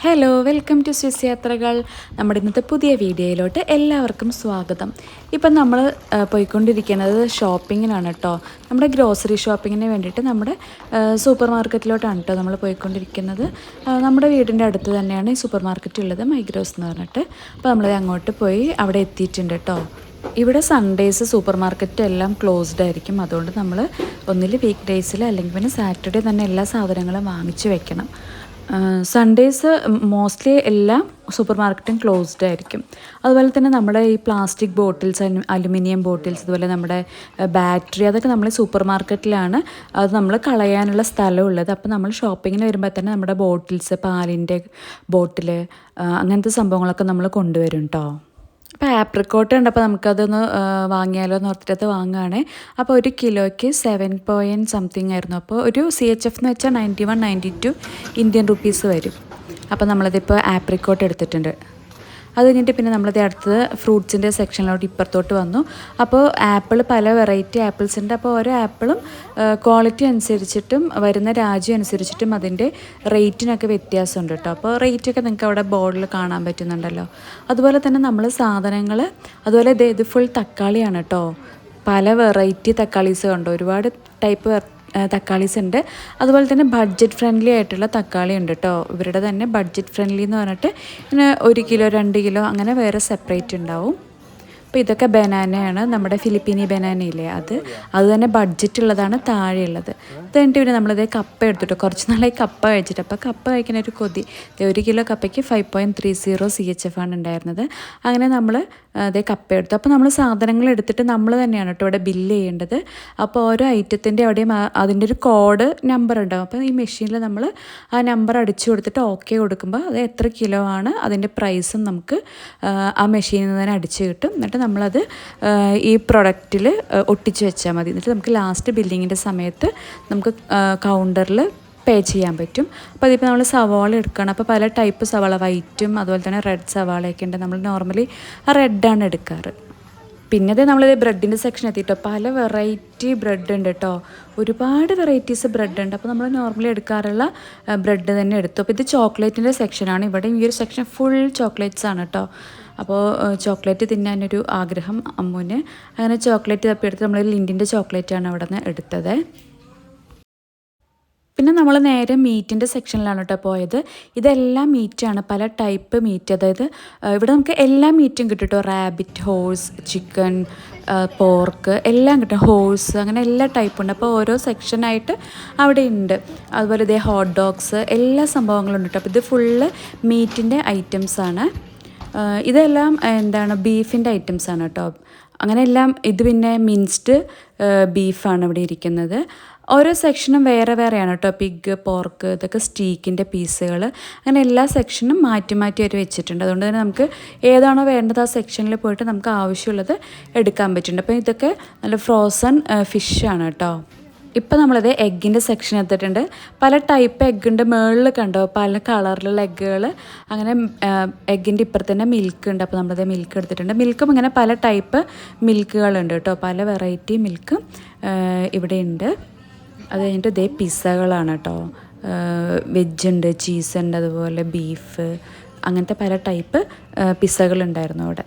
Hello welcome to Swiss യാത്രകൾ. നമ്മുടെ ഇന്നത്തെ പുതിയ വീഡിയോയിലോട്ട് എല്ലാവർക്കും സ്വാഗതം. ഇപ്പം നമ്മൾ പോയിക്കൊണ്ടിരിക്കുന്നത് ഷോപ്പിങ്ങിനാണ് കേട്ടോ. നമ്മുടെ ഗ്രോസറി ഷോപ്പിങ്ങിന് വേണ്ടിയിട്ട് നമ്മുടെ സൂപ്പർ മാർക്കറ്റിലോട്ടാണ് കേട്ടോ നമ്മൾ പോയിക്കൊണ്ടിരിക്കുന്നത്. നമ്മുടെ വീടിൻ്റെ അടുത്ത് തന്നെയാണ് ഈ സൂപ്പർ മാർക്കറ്റ് ഉള്ളത്, മൈഗ്രോസ് എന്ന് പറഞ്ഞിട്ട്. അപ്പോൾ നമ്മൾ അങ്ങോട്ട് പോയി അവിടെ എത്തിയിട്ടുണ്ട് കേട്ടോ. ഇവിടെ സൺഡേയ്സ് സൂപ്പർ മാർക്കറ്റ് എല്ലാം ക്ലോസ്ഡ് ആയിരിക്കും. അതുകൊണ്ട് നമ്മൾ ഒന്നിൽ വീക്ക് ഡേയ്സിൽ അല്ലെങ്കിൽ പിന്നെ സാറ്റർഡേ തന്നെ എല്ലാ സാധനങ്ങളും വാങ്ങിച്ച് വെക്കണം. സൺഡേയ്സ് മോസ്റ്റ്ലി എല്ലാം സൂപ്പർ മാർക്കറ്റും ക്ലോസ്ഡ് ആയിരിക്കും. അതുപോലെ തന്നെ നമ്മുടെ ഈ പ്ലാസ്റ്റിക് ബോട്ടിൽസ്, അലുമിനിയം ബോട്ടിൽസ്, അതുപോലെ നമ്മുടെ ബാറ്ററി, അതൊക്കെ നമ്മൾ സൂപ്പർ മാർക്കറ്റിലാണ് അത് നമ്മൾ കളയാനുള്ള സ്ഥലമുള്ളത്. അപ്പോൾ നമ്മൾ ഷോപ്പിങ്ങിന് വരുമ്പോൾ തന്നെ നമ്മുടെ ബോട്ടിൽസ്, പാലിൻ്റെ ബോട്ടിൽ, അങ്ങനത്തെ സംഭവങ്ങളൊക്കെ നമ്മൾ കൊണ്ടുവരും കേട്ടോ. അപ്പോൾ ആപ്രിക്കോട്ട് കണ്ടപ്പോൾ നമുക്കതൊന്ന് വാങ്ങിയാലോ എന്ന് ഓർത്തിട്ട് വാങ്ങുകയാണേ. അപ്പോൾ 1 കിലോയ്ക്ക് 7 പോയിൻറ്റ് സംതിങ് ആയിരുന്നു. അപ്പോൾ ഒരു CHF എന്ന് വെച്ചാൽ 91-92 ഇന്ത്യൻ റുപ്പീസ് വരും. അപ്പോൾ നമ്മളതിപ്പോൾ ആപ്രിക്കോട്ട് എടുത്തിട്ടുണ്ട്. അത് കഴിഞ്ഞിട്ട് പിന്നെ നമ്മളത് അടുത്തത് ഫ്രൂട്ട്സിൻ്റെ സെക്ഷനിലോട്ട് ഇപ്പുറത്തോട്ട് വന്നു. അപ്പോൾ ആപ്പിൾ, പല വെറൈറ്റി ആപ്പിൾസ് ഉണ്ട്. അപ്പോൾ ഓരോ ആപ്പിളും ക്വാളിറ്റി അനുസരിച്ചിട്ടും വരുന്ന രാജ്യം അനുസരിച്ചിട്ടും അതിൻ്റെ റേറ്റിനൊക്കെ വ്യത്യാസമുണ്ട് കേട്ടോ. അപ്പോൾ റേറ്റൊക്കെ നിങ്ങൾക്ക് അവിടെ ബോർഡിൽ കാണാൻ പറ്റുന്നുണ്ടല്ലോ. അതുപോലെ തന്നെ നമ്മൾ സാധനങ്ങൾ, അതുപോലെ ഇത് ഫുൾ തക്കാളിയാണ് കേട്ടോ. പല വെറൈറ്റി തക്കാളീസ് കണ്ടോ, ഒരുപാട് ടൈപ്പ് തക്കാളീസ് ഉണ്ട്. അതുപോലെ തന്നെ ബഡ്ജറ്റ് ഫ്രണ്ട്ലി ആയിട്ടുള്ള തക്കാളി ഉണ്ട് കേട്ടോ. ഇവരുടെ തന്നെ ബഡ്ജറ്റ് ഫ്രണ്ട്ലി എന്ന് പറഞ്ഞിട്ട് പിന്നെ 1 കിലോ 2 കിലോ അങ്ങനെ വേറെ സെപ്പറേറ്റ് ഉണ്ടാവും. അപ്പോൾ ഇതൊക്കെ ബനാനയാണ്, നമ്മുടെ ഫിലിപ്പീനി ബനാനയില്ലേ അത് തന്നെ ബഡ്ജറ്റ് ഉള്ളതാണ്, താഴെയുള്ളത്. അത് കഴിഞ്ഞിട്ട് പിന്നെ നമ്മളിതേ കപ്പ എടുത്തിട്ടോ. കുറച്ച് നാളായി കപ്പ കഴിച്ചിട്ട്. അപ്പോൾ കപ്പ കഴിക്കുന്ന ഒരു കൊതി. 1 കിലോ കപ്പയ്ക്ക് 5.30 CHF ആണ് ഉണ്ടായിരുന്നത്. അങ്ങനെ നമ്മൾ അതേ കപ്പ എടുത്തു. അപ്പോൾ നമ്മൾ സാധനങ്ങൾ എടുത്തിട്ട് നമ്മൾ തന്നെയാണ് കേട്ടോ ഇവിടെ ബില്ല് ചെയ്യേണ്ടത്. അപ്പോൾ ഓരോ ഐറ്റത്തിൻ്റെ അവിടെയും അതിൻ്റെ ഒരു കോഡ് നമ്പർ ഉണ്ടാകും. അപ്പോൾ ഈ മെഷീനിൽ നമ്മൾ ആ നമ്പർ അടിച്ചു കൊടുത്തിട്ട് ഓക്കെ കൊടുക്കുമ്പോൾ അത് എത്ര കിലോ ആണ് അതിൻ്റെ പ്രൈസും നമുക്ക് ആ മെഷീനിൽ നിന്ന് തന്നെ അടിച്ച് കിട്ടും. എന്നിട്ട് നമ്മളത് ഈ പ്രൊഡക്റ്റിൽ ഒട്ടിച്ച് വെച്ചാൽ മതി. എന്നിട്ട് നമുക്ക് ലാസ്റ്റ് ബില്ലിങ്ങിൻ്റെ സമയത്ത് നമുക്ക് കൗണ്ടറിൽ പേ ചെയ്യാൻ പറ്റും. അപ്പോൾ അതിപ്പോൾ നമ്മൾ സവാള എടുക്കണം. അപ്പോൾ പല ടൈപ്പ് സവാള, വൈറ്റും അതുപോലെ തന്നെ റെഡ് സവാളയൊക്കെ ഉണ്ട്. നമ്മൾ നോർമലി ആ റെഡാണ് എടുക്കാറ്. പിന്നെ നമ്മളിത് ബ്രെഡിൻ്റെ സെക്ഷൻ എത്തിയിട്ടോ. പല വെറൈറ്റി ബ്രെഡ് ഉണ്ട് കേട്ടോ. ഒരുപാട് വെറൈറ്റീസ് ബ്രെഡ് ഉണ്ട്. അപ്പോൾ നമ്മൾ നോർമലി എടുക്കാറുള്ള ബ്രെഡ് തന്നെ എടുത്തു. അപ്പോൾ ഇത് ചോക്ലേറ്റിൻ്റെ സെക്ഷനാണ്. ഇവിടെ ഈ ഒരു സെക്ഷൻ ഫുൾ ചോക്ലേറ്റ്സ് ആണ് കേട്ടോ. അപ്പോൾ ചോക്ലേറ്റ് തിന്നാനൊരു ആഗ്രഹം അമ്മുവിന്. അങ്ങനെ ചോക്ലേറ്റ് തപ്പിയെടുത്ത് നമ്മൾ ലിൻഡിൻ്റെ ചോക്ലേറ്റാണ് അവിടെ നിന്ന് എടുത്തത്. പിന്നെ നമ്മൾ നേരെ മീറ്റിൻ്റെ സെക്ഷനിലാണ് കേട്ടോ പോയത്. ഇതെല്ലാം മീറ്റാണ്, പല ടൈപ്പ് മീറ്റ്. അതായത് ഇവിടെ നമുക്ക് എല്ലാ മീറ്റും കിട്ടും കേട്ടോ. റാബിറ്റ്, ഹോഴ്സ്, ചിക്കൻ, പോർക്ക് എല്ലാം കിട്ടും. ഹോഴ്സ്, അങ്ങനെ എല്ലാ ടൈപ്പുണ്ട്. അപ്പോൾ ഓരോ സെക്ഷനായിട്ട് അവിടെ ഉണ്ട്. അതുപോലെ ഇതേ ഹോട്ട് ഡോഗ്സ്, എല്ലാ സംഭവങ്ങളും ഉണ്ട് കേട്ടോ. അപ്പോൾ ഇത് ഫുള്ള് മീറ്റിൻ്റെ ഐറ്റംസാണ്. ഇതെല്ലാം എന്താണ് ബീഫിൻ്റെ ഐറ്റംസാണ് കേട്ടോ. അങ്ങനെ എല്ലാം. ഇത് പിന്നെ മിൻസ്ഡ് ബീഫാണ് ഇവിടെ ഇരിക്കുന്നത്. ഓരോ സെക്ഷനും വേറെ വേറെയാണ് കേട്ടോ. പിഗ്, പോർക്ക്, ഇതൊക്കെ സ്റ്റീക്കിൻ്റെ പീസുകൾ, അങ്ങനെ എല്ലാ സെക്ഷനും മാറ്റി മാറ്റി അവർ വെച്ചിട്ടുണ്ട്. അതുകൊണ്ട് തന്നെ നമുക്ക് ഏതാണോ വേണ്ടത് ആ സെക്ഷനിൽ പോയിട്ട് നമുക്ക് ആവശ്യമുള്ളത് എടുക്കാൻ പറ്റുന്നുണ്ട്. അപ്പോൾ ഇതൊക്കെ നല്ല ഫ്രോസൺ ഫിഷാണ് കേട്ടോ. ഇപ്പോൾ നമ്മളിത് എഗ്ഗിൻ്റെ സെക്ഷൻ എത്തിയിട്ടുണ്ട്. പല ടൈപ്പ് എഗ്ഗുണ്ട്. മുകളിൽ കണ്ടോ പല കളറിലുള്ള എഗ്ഗുകൾ. അങ്ങനെ എഗ്ഗിൻ്റെ ഇപ്പുറത്ത് തന്നെ മിൽക്ക് ഉണ്ട്. അപ്പോൾ നമ്മളിത് മിൽക്ക് എടുത്തിട്ടുണ്ട്. മിൽക്കും ഇങ്ങനെ പല ടൈപ്പ് മിൽക്കുകളുണ്ട് കേട്ടോ. പല വെറൈറ്റി മിൽക്ക് ഇവിടെ ഉണ്ട്. അത് കഴിഞ്ഞിട്ട് ഇതേ പിസ്സകളാണ് കേട്ടോ. വെജുണ്ട്, ചീസുണ്ട്, അതുപോലെ ബീഫ്, അങ്ങനത്തെ പല ടൈപ്പ് പിസ്സകളുണ്ടായിരുന്നു അവിടെ.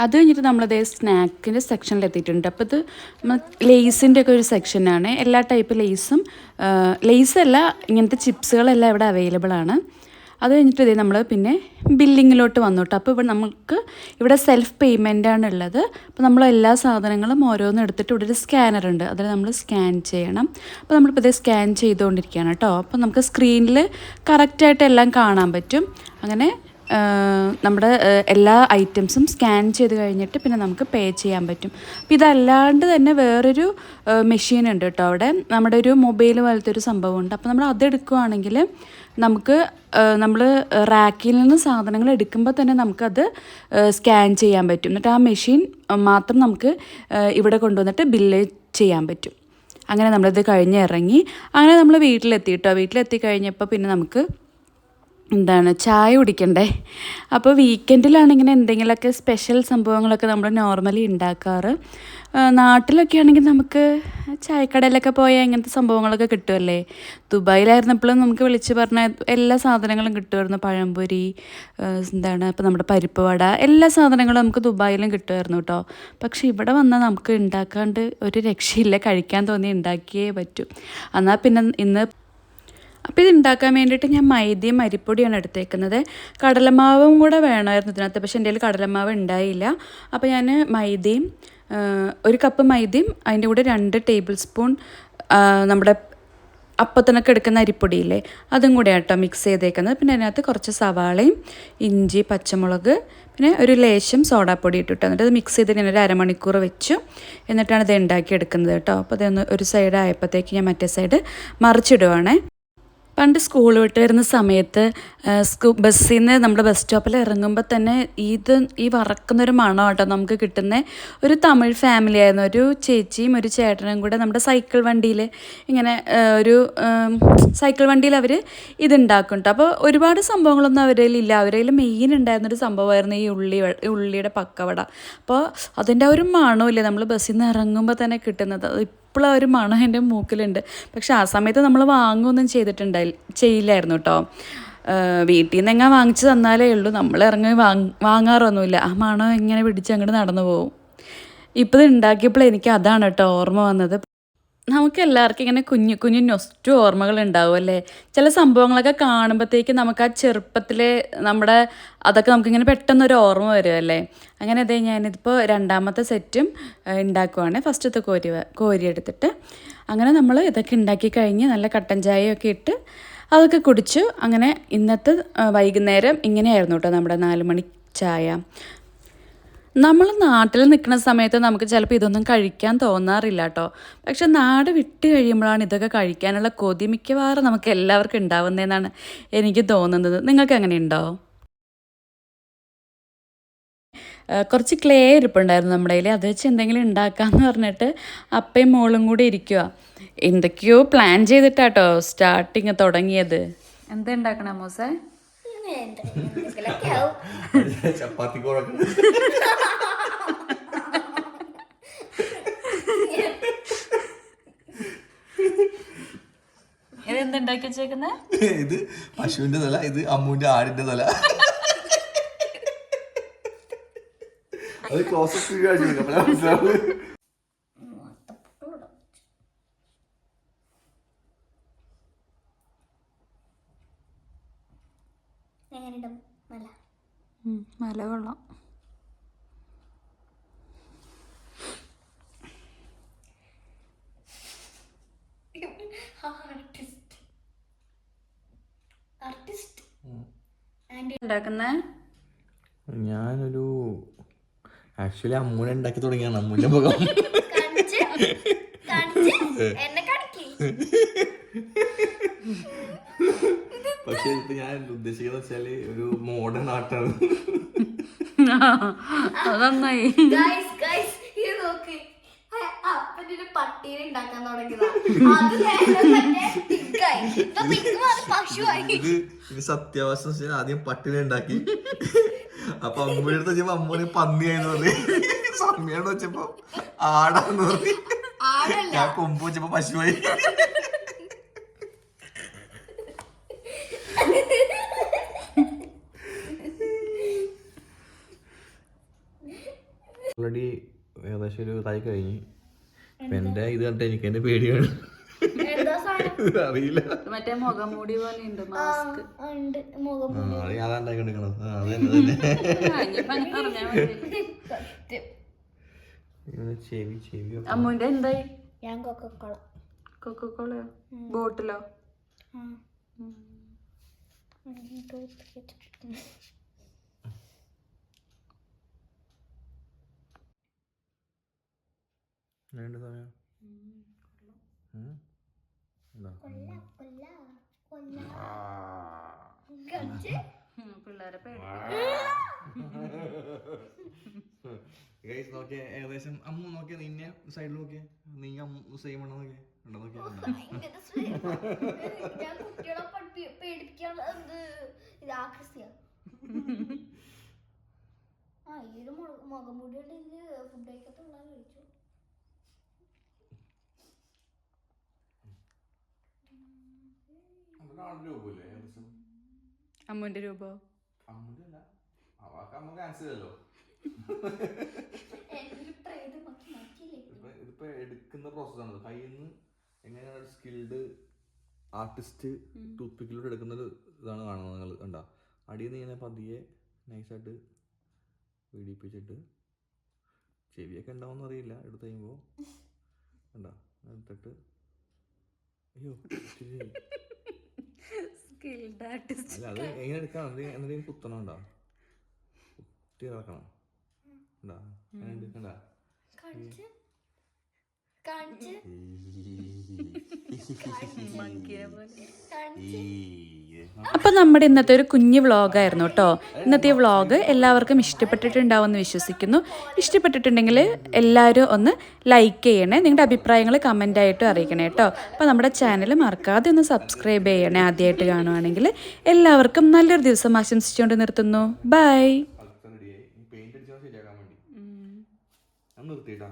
അത് കഴിഞ്ഞിട്ട് നമ്മളതേ സ്നാക്കിൻ്റെ സെക്ഷനിൽ എത്തിയിട്ടുണ്ട്. അപ്പോൾ ഇത് ലേസിൻ്റെ ഒക്കെ ഒരു സെക്ഷനാണ്. എല്ലാ ടൈപ്പ് ലേസല്ല, ഇങ്ങനത്തെ ചിപ്സുകളെല്ലാം ഇവിടെ അവൈലബിൾ ആണ്. അത് കഴിഞ്ഞിട്ട് ഇതേ നമ്മൾ പിന്നെ ബില്ലിങ്ങിലോട്ട് വന്നു കേട്ടോ. അപ്പോൾ ഇവിടെ നമുക്ക് ഇവിടെ സെൽഫ് പേയ്മെൻ്റാണ് ഉള്ളത്. അപ്പോൾ നമ്മൾ എല്ലാ സാധനങ്ങളും ഓരോന്നും എടുത്തിട്ട് ഇവിടെ ഒരു സ്കാനർ ഉണ്ട്, അതിൽ നമ്മൾ സ്കാൻ ചെയ്യണം. അപ്പോൾ നമ്മളിപ്പോൾ ഇതേ സ്കാൻ ചെയ്തുകൊണ്ടിരിക്കുകയാണ് കേട്ടോ. അപ്പോൾ നമുക്ക് സ്ക്രീനിൽ കറക്റ്റായിട്ട് എല്ലാം കാണാൻ പറ്റും. അങ്ങനെ നമ്മുടെ എല്ലാ ഐറ്റംസും സ്കാൻ ചെയ്ത് കഴിഞ്ഞിട്ട് പിന്നെ നമുക്ക് പേ ചെയ്യാൻ പറ്റും. അപ്പോൾ ഇതല്ലാണ്ട് തന്നെ വേറൊരു മെഷീൻ ഉണ്ട് കേട്ടോ അവിടെ. നമ്മുടെ ഒരു മൊബൈൽ പോലത്തെ ഒരു സംഭവമുണ്ട്. അപ്പോൾ നമ്മൾ അതെടുക്കുകയാണെങ്കിൽ നമുക്ക് നമ്മൾ റാക്കിൽ നിന്ന് സാധനങ്ങൾ എടുക്കുമ്പോൾ തന്നെ നമുക്കത് സ്കാൻ ചെയ്യാൻ പറ്റും. എന്നിട്ട് ആ മെഷീൻ മാത്രം നമുക്ക് ഇവിടെ കൊണ്ടുവന്നിട്ട് ബില്ല് ചെയ്യാൻ പറ്റും. അങ്ങനെ നമ്മളിത് കഴിഞ്ഞ് ഇറങ്ങി. അങ്ങനെ നമ്മൾ വീട്ടിലെത്തി കേട്ടോ. വീട്ടിലെത്തി കഴിഞ്ഞപ്പോൾ പിന്നെ നമുക്ക് എന്താണ് ചായ കുടിക്കണ്ടേ. അപ്പോൾ വീക്കെൻഡിലാണ് ഇങ്ങനെ എന്തെങ്കിലുമൊക്കെ സ്പെഷ്യൽ സംഭവങ്ങളൊക്കെ നമ്മൾ നോർമലി ഉണ്ടാക്കാറ്. നാട്ടിലൊക്കെ ആണെങ്കിൽ നമുക്ക് ചായക്കടയിലൊക്കെ പോയാൽ ഇങ്ങനത്തെ സംഭവങ്ങളൊക്കെ കിട്ടുമല്ലേ. ദുബായിലായിരുന്നപ്പോഴും നമുക്ക് വിളിച്ച് പറഞ്ഞാൽ എല്ലാ സാധനങ്ങളും കിട്ടുമായിരുന്നു. പഴംപൊരി, എന്താണ് ഇപ്പോൾ നമ്മുടെ പരിപ്പ് വട, എല്ലാ സാധനങ്ങളും നമുക്ക് ദുബായിലും കിട്ടുമായിരുന്നു കേട്ടോ. പക്ഷേ ഇവിടെ വന്നാൽ നമുക്ക് ഉണ്ടാക്കാണ്ട് ഒരു രക്ഷയില്ല. കഴിക്കാൻ തോന്നി ഉണ്ടാക്കിയേ പറ്റൂ. എന്നാൽ പിന്നെ ഇന്ന് അപ്പോൾ ഇത് ഉണ്ടാക്കാൻ വേണ്ടിയിട്ട് ഞാൻ മൈദയും അരിപ്പൊടിയാണ് എടുത്തേക്കുന്നത്. കടലമാവും കൂടെ വേണമായിരുന്നു ഇതിനകത്ത്, പക്ഷേ എൻ്റെ കയ്യിൽ കടലമാവ് ഉണ്ടായില്ല. അപ്പോൾ ഞാൻ മൈദയും 1 കപ്പ് മൈദയും അതിൻ്റെ കൂടെ 2 ടേബിൾ സ്പൂൺ നമ്മുടെ അപ്പത്തിനൊക്കെ എടുക്കുന്ന അരിപ്പൊടിയില്ലേ, അതും കൂടെ ആട്ടോ മിക്സ് ചെയ്തേക്കുന്നത്. പിന്നെ അതിനകത്ത് കുറച്ച് സവാളയും ഇഞ്ചി, പച്ചമുളക്, പിന്നെ ഒരു ലേശം സോഡാപ്പൊടി ഇട്ടിട്ട് എന്നിട്ട് അത് മിക്സ് ചെയ്ത് ഞാൻ ഒരു അരമണിക്കൂർ വെച്ചു. എന്നിട്ടാണ് ഇത് ഉണ്ടാക്കിയെടുക്കുന്നത് കേട്ടോ. അപ്പോൾ അതൊന്ന് ഒരു സൈഡ് ആയപ്പോഴത്തേക്ക് ഞാൻ മറ്റേ സൈഡ് മറിച്ചിടുവാണേ. പണ്ട് സ്കൂൾ വിട്ട് വരുന്ന സമയത്ത് ബസ്സിൽ നിന്ന് നമ്മുടെ ബസ് സ്റ്റോപ്പിൽ ഇറങ്ങുമ്പോൾ തന്നെ ഈ വറക്കുന്നൊരു മണം കേട്ടോ നമുക്ക് കിട്ടുന്ന. ഒരു തമിഴ് ഫാമിലി ആയിരുന്നു, ഒരു ചേച്ചിയും ഒരു ചേട്ടനും കൂടെ നമ്മുടെ സൈക്കിൾ വണ്ടിയിൽ ഇങ്ങനെ സൈക്കിൾ വണ്ടിയിൽ അവർ ഇതുണ്ടാക്കും കേട്ടോ. അപ്പോൾ ഒരുപാട് സംഭവങ്ങളൊന്നും അവരിൽ ഇല്ല. അവരിൽ മെയിൻ ഉണ്ടായിരുന്നൊരു സംഭവമായിരുന്നു ഈ ഉള്ളിയുടെ പക്കവട. അപ്പോൾ അതിൻ്റെ ഒരു മണമില്ലേ നമ്മൾ ബസ്സിൽ നിന്ന് ഇറങ്ങുമ്പോൾ തന്നെ കിട്ടുന്നത്. ഇപ്പോഴും ഒരു മണം എൻ്റെ മൂക്കിലുണ്ട്. പക്ഷെ ആ സമയത്ത് നമ്മൾ വാങ്ങുകയൊന്നും ചെയ്യില്ലായിരുന്നു കേട്ടോ. വീട്ടിൽ നിന്ന് എങ്ങനെ വാങ്ങിച്ച് തന്നാലേ ഉള്ളൂ. നമ്മൾ ഇറങ്ങി വാങ്ങാറൊന്നുമില്ല. ആ മണം ഇങ്ങനെ പിടിച്ച് അങ്ങോട്ട് നടന്നു പോകും. ഇപ്പോൾ ഇത് ഉണ്ടാക്കിയപ്പോൾ എനിക്ക് അതാണ് കേട്ടോ ഓർമ്മ വന്നത്. നമുക്ക് എല്ലാവർക്കും ഇങ്ങനെ കുഞ്ഞു കുഞ്ഞു നൊസ്റ്റു ഓർമ്മകൾ ഉണ്ടാവും അല്ലേ. ചില സംഭവങ്ങളൊക്കെ കാണുമ്പോഴത്തേക്ക് നമുക്ക് ആ ചെറുപ്പത്തിലെ അതൊക്കെ നമുക്കിങ്ങനെ പെട്ടെന്നൊരു ഓർമ്മ വരുമല്ലേ. അങ്ങനെ അതേ ഞാനിതിപ്പോൾ 2ാമത്തെ സെറ്റും ഉണ്ടാക്കുവാണ്. ഫസ്റ്റത്തെ കോരി എടുത്തിട്ട് അങ്ങനെ നമ്മൾ ഇതൊക്കെ ഉണ്ടാക്കി കഴിഞ്ഞ് നല്ല കട്ടൻ ചായയൊക്കെ ഇട്ട് അതൊക്കെ കുടിച്ചു. അങ്ങനെ ഇന്നത്തെ വൈകുന്നേരം ഇങ്ങനെയായിരുന്നു കേട്ടോ നമ്മുടെ 4 മണി ചായ. നമ്മൾ നാട്ടിൽ നിൽക്കുന്ന സമയത്ത് നമുക്ക് ചിലപ്പോൾ ഇതൊന്നും കഴിക്കാൻ തോന്നാറില്ല കേട്ടോ. പക്ഷെ നാട് വിട്ട് കഴിയുമ്പോഴാണ് ഇതൊക്കെ കഴിക്കാനുള്ള കൊതി മിക്കവാറും നമുക്ക് എല്ലാവർക്കും ഉണ്ടാവുന്നതെന്നാണ് എനിക്ക് തോന്നുന്നത്. നിങ്ങൾക്ക് അങ്ങനെ ഉണ്ടോ? കുറച്ച് ക്ലേ ഇരിപ്പുണ്ടായിരുന്നു നമ്മുടെ കയ്യിൽ. അത് വെച്ച് എന്തെങ്കിലും ഉണ്ടാക്കാമെന്ന് പറഞ്ഞിട്ട് അപ്പയും മോളും കൂടി ഇരിക്കുക. എന്തൊക്കെയോ പ്ലാൻ ചെയ്തിട്ടാട്ടോ സ്റ്റാർട്ടിങ് തുടങ്ങിയത്. എന്താ ഉണ്ടാക്കണം മോസേ? ചപ്പാത്തി ഇതെന്തുണ്ടാക്കി വെച്ചേക്കുന്നത്? ഇത് പശുവിന്റെ തല, ഇത് അമ്മുവിന്റെ ആടിന്റെ തല. അത് ക്ലോസപ്പ് മനസ്സിലാവും. മല കൊള്ളാം. ഞാനൊരു ആക്ച്വലി അമ്മൂനെ ഉണ്ടാക്കി തുടങ്ങിയാണ്. അമ്മൂന്റെ മുഖം പക്ഷെ ഇപ്പൊ ഞാൻ ഉദ്ദേശിക്കുന്ന വെച്ചാല് ഒരു മോഡേൺ ആർട്ടാണ്. അതൊന്നായി പട്ടീനെ ഉണ്ടാക്കാൻ തുടങ്ങിയതാ. ഇത് സത്യാവസ്ഥ ആദ്യം പട്ടിനെ ഉണ്ടാക്കി. അപ്പൊ അമ്മൂടെ അടുത്ത് വെച്ചപ്പോ അമ്മൂനെ പന്നിയായിരുന്നു പറഞ്ഞ്, സമയാന്ന് വെച്ചപ്പോ ആടാന്ന് പറഞ്ഞ്, ഞാൻ കൊമ്പ് വെച്ചപ്പോ പശുവായി. ഓൾറെഡി ഏകദേശം ഒരു ഇതായി കഴിഞ്ഞ്. എന്റെ ഇത് കണ്ടിട്ട് എനിക്ക് എന്റെ പേടിയാണ്. അറിയില്ല, മറ്റേ മുഖംമൂടി പോലെ ഉണ്ട്, മാസ്ക്. അതാണ്ടായിക്കൊണ്ടിരിക്കണത്. ചെവി ചെവി അമ്മുന്റെ എന്തായി? ഞാൻ കൊക്കക്കോള. കൊക്കക്കോളയോ? ബോട്ടിലോ? രണ്ട് സമയം പിള്ളേരെ നോക്കിയ ഏകദേശം അമ്മു നോക്കിയ നിന്നെ സൈഡിൽ നോക്കിയ നീ അമ്മു സെയിം ആണോ നോക്കിയ ഞാൻ കുട്ടികളെ പേടിപ്പിക്കാൻ ആ ഈ ഒരു മുഖം മൂടി ഉണ്ടെങ്കിൽ ഫുഡ് കഴിക്കത്തുള്ള കഴിച്ചു. അമ്മുവിന്റെ രൂപോ ഇതിപ്പോ എടുക്കുന്ന പ്രോസസ്സാണ്. കയ്യിൽ നിന്ന് എങ്ങനെയാണ് സ്കിൽഡ് ആർട്ടിസ്റ്റ് ടൂത്ത് പിക്കിലൂടെ എടുക്കുന്നത് ഇതാണ് കാണുന്നത്. നിങ്ങൾ കണ്ട അടിയിൽ നിന്ന് ഇങ്ങനെ പതിയെ നൈസായിട്ട് പീഡിപ്പിച്ചിട്ട് ചെവിയൊക്കെ ഉണ്ടാവുമെന്ന് അറിയില്ല. എടുത്ത് കഴിയുമ്പോൾ കണ്ട എടുത്തിട്ട് അയ്യോ അല്ല അത് എങ്ങനെ എടുക്കണം? എന്തെങ്കിലും കുത്തണം ഉണ്ടോ? കുത്തി ഇറക്കണം. ഉണ്ടാ കണ്ട അപ്പോൾ നമ്മുടെ ഇന്നത്തെ ഒരു കുഞ്ഞു വ്ളോഗായിരുന്നു കേട്ടോ. ഇന്നത്തെ ഈ വ്ളോഗ് എല്ലാവർക്കും ഇഷ്ടപ്പെട്ടിട്ടുണ്ടാവുമെന്ന് വിശ്വസിക്കുന്നു. ഇഷ്ടപ്പെട്ടിട്ടുണ്ടെങ്കിൽ എല്ലാവരും ഒന്ന് ലൈക്ക് ചെയ്യണേ. നിങ്ങളുടെ അഭിപ്രായങ്ങൾ കമൻ്റായിട്ടും അറിയിക്കണേ കേട്ടോ. അപ്പോൾ നമ്മുടെ ചാനൽ മറക്കാതെ ഒന്ന് സബ്സ്ക്രൈബ് ചെയ്യണേ ആദ്യമായിട്ട് കാണുവാണെങ്കിൽ. എല്ലാവർക്കും നല്ലൊരു ദിവസം ആശംസിച്ചുകൊണ്ട് നിർത്തുന്നു. ബൈ. നിർത്തിയിട്ടാ.